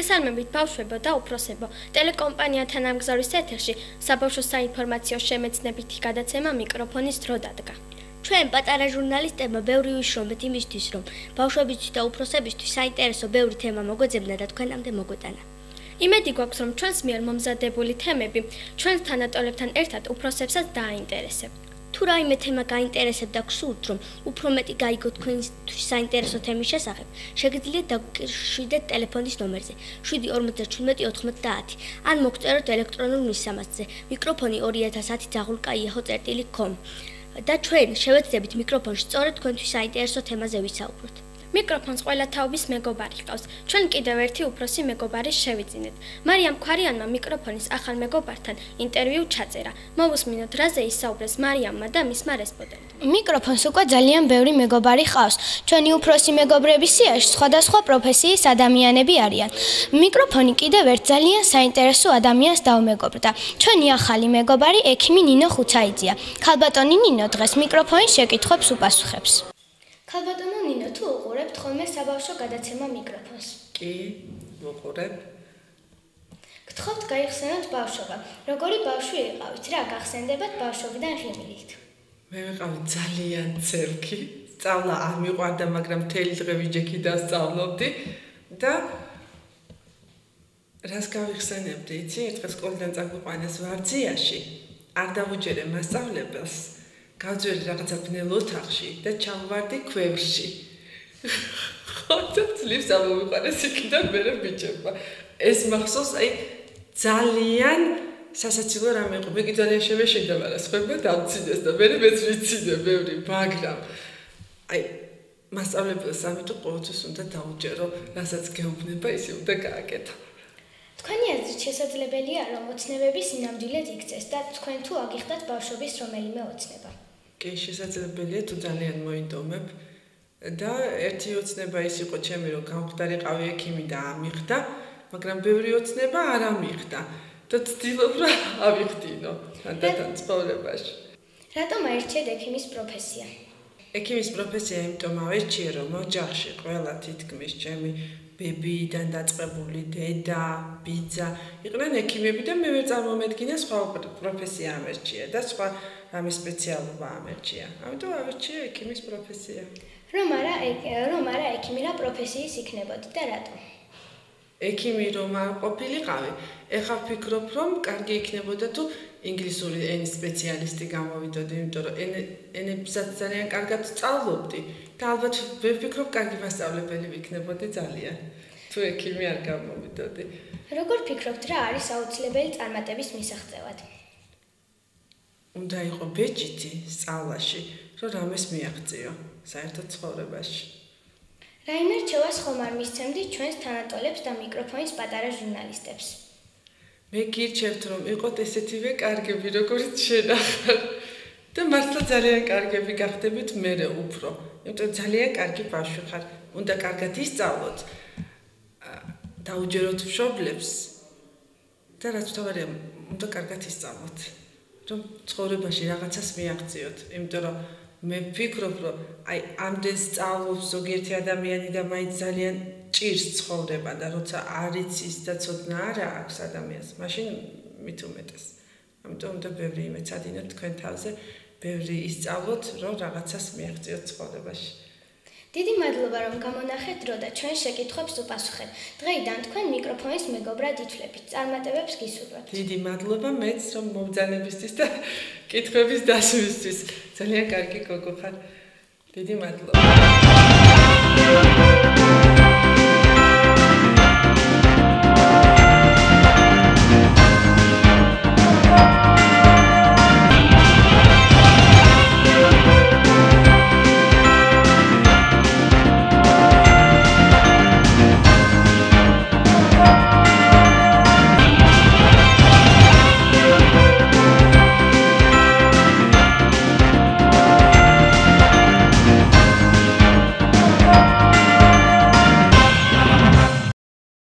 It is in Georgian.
მოგესალმებით ბავშვებო და უფროსებო. ტელეკომპანიათან ამგზავრის ეთერში საბავშვო საინფორმაციო შემეცნებითი გადაცემა მიკროფონის დრო დადგა. ჩვენ პატარა ჟურნალისტებმა ბევრი ვიშრომეთ იმისთვის, რომ ბავშვებისთვის და უფროსებისთვის საინტერესო ბევრი თემა მოგვეძებნა და თქვენამდე მოგვეტანა. იმედი გვაქვს, რომ ჩვენს მიერ მომზადებული თემები ჩვენს თანატოლებთან ერთად უფროსებსაც დააინტერესებთ. თუ რაიმე თემა გაინტერესებთ და გსურთ, რომ უფრო მეტი გაიგოთ თქვენთვის საინტერესო თემის შესახებ, შეგიძლიათ დაგუკავშირდეთ ტელეფონის ნომერზე 757-90 ან მოგწეროთ ელექტრონულ მისამართზე მიკროფონი 2010@yahoo.com და ჩვენ შევეცდებით მიკროფონში სწორედ თქვენთვის საინტერესო თემაზე ვისაუბროთ. მიკროფონს ყველა თაობის მეგობარი ჰყავს. ჩვენ კიდევ ერთი უფროსი მეგობარი შევიძინეთ. მარიამ ქვარიანმა მიკროფონის ახალ მეგობართან ინტერვიუ ჩაწერა. მოვუსმინოთ, რაზე ისაუბრეს მარიამმა და მისმა რესპონდენტმა. მიკროფონს უკვე ძალიან ბევრი მეგობარი ჰყავს. ჩვენი უფროსი მეგობრების სიაში სხვადასხვა პროფესიის ადამიანები არიან. მიკროფონი კიდევ ერთ ძალიან საინტერესო ადამიანს დაუმეგობრდა. ჩვენი ახალი მეგობარი ექიმი ნინო ხუცაიძეა. ქალბატონი ნინო დღეს მიკროფონის შეკითხვებს უპასუხებს. ქალბატონო ნინო, თუ უყურებთ ხოლმე საბავშვო გადაცემა მიკროფონს? კი, ვუყურებ. გთხოვთ გაიხსენოთ ბავშვობა. როგორი ბავშვი იყავით? რა გახსენდებათ ბავშვობიდან ღიმილით? მე ვიყავი ძალიან ცერკი. სწავლა არ მიყვარდა, მაგრამ მთელი დღე ვიჯექი და სწავლობდი და რას გავიხსენებდი, იცი? ერთხელ სკოლიდან წაგვიყვანეს ვარძიაში. არ დავუჯერე მასწავლებელს. გავძვერი რაღაცა ბნელ ოთახში და ჩავვარდი ქვევრში. ხოდა ძლივს ამოვიყვანეს იქიდან მერე ბიჭებმა. ეს მახსოვს, ძალიან სასაცილო რამე იყო. მე კი ძალიან შევეშინდა, მაგრამ სხვებმა დამცინეს და მერე მეც ვიცინე ბევრი, მაგრამ მასწავლებელს ამიტომ ყოველთვის უნდა დაუჯერო, რასაც გეუბნება, ისე უნდა გააკეთო. თქვენი აზრით შესაძლებელია, რომ ოცნებები სინამდვილედ იქცეს და თქვენ თუ აგიხდათ ბავშვობის რომელიმე ოცნება? კი, შესაძლებელია, თუ ძალიან მოინდომებ და ერთი ოცნება ის იყო ჩემი, რომ გამხდარიყავი ექიმი და ამიხდა, მაგრამ ბევრი ოცნება არ ამიხდა და ვცდილობ რა ავიხდინო თანდათან ცხოვრებაში. რატომ აირჩიეთ ექიმის პროფესია? ექიმის პროფესია იმიტომ ავირჩიე, რომ ოჯახში ყველა თითქმის ჩემი ბებიიდან დაწყებული დედა, ბიძა იყვნენ ექიმები და მე ვერ წარმომედგინა სხვა პროფესია ამერჩია და სხვა რამე სპეციალობა ამერჩია. ამიტომ ავირჩიე ექიმის პროფესია. რომ არა ექიმი რა პროფესიის იქნებოდი და რატომ? ექიმი რომ არ ყოფილიყავი, ეხლა ვფიქრობ, რომ კარგი იქნებოდა თუ ინგლისური ენის სპეციალისტი გამოვიდოდი, იმიტომ რომ ენებსაც ძალიან კარგად სწავლობდი და ალბათ ვერ ვფიქრობ, კარგი მასწავლებელი ვიქნებოდი ძალიან. თუ ექიმი არ გამოვიდოდი. როგორ ფიქრობთ, რა არის აუცილებელი წარმატების მისაღწევად? უნდა იყო ბეჭითი სწავლაში, რომ რამეს მიაღწიო საერთოდ ცხოვრებაში. რაიმე რჩევას ხომ არ მისცემდით ჩვენს თანატოლებს და მიკროფონის პატარა ჟურნალისტებს? მე გირჩევთ, რომ იყოთ ესეთივე კარგები, როგორც შენ ახლა და მართლა ძალიან კარგები გახდებით მერე უფრო. იმიტომ ძალიან კარგი ბავშვი ხარ. უნდა კარგად ისწავლოთ. დაუჯეროთ მშობლებს და რაც თავარია, უნდა კარგად ისწავლოთ. რომ ცხოვრებაში რაღაცას მიაღწიოთ, იმიტომ რომ მე ვფიქრობ, რომ ამდენ სწავლობს ზოგიერთი ადამიანი და მაინც ძალიან ჭირს ცხოვრება და როცა არ იცის და ცოდნა არ აქვს ადამიანს, მაშინ მით უმეტეს. ამიტომ უნდა ბევრი იმეცადინოთ თქვენ თავზე, ბევრი ისწავლოთ, რომ რაღაცას მიაღწიოთ ცხოვრებაში. დიდი მადლობა, რომ გამონახეთ დრო და ჩვენ შეკითხვებს უპასუხეთ. დღეიდან თქვენ მიკროფონის მეგობრად ითვლებით. წარმატებებს გისურვებთ. დიდი მადლობა მეც, რომ მომბრძანებისთვის და კითხვების დასვისთვის. ძალიან კარგი გოგო ხარ. დიდი მადლობა.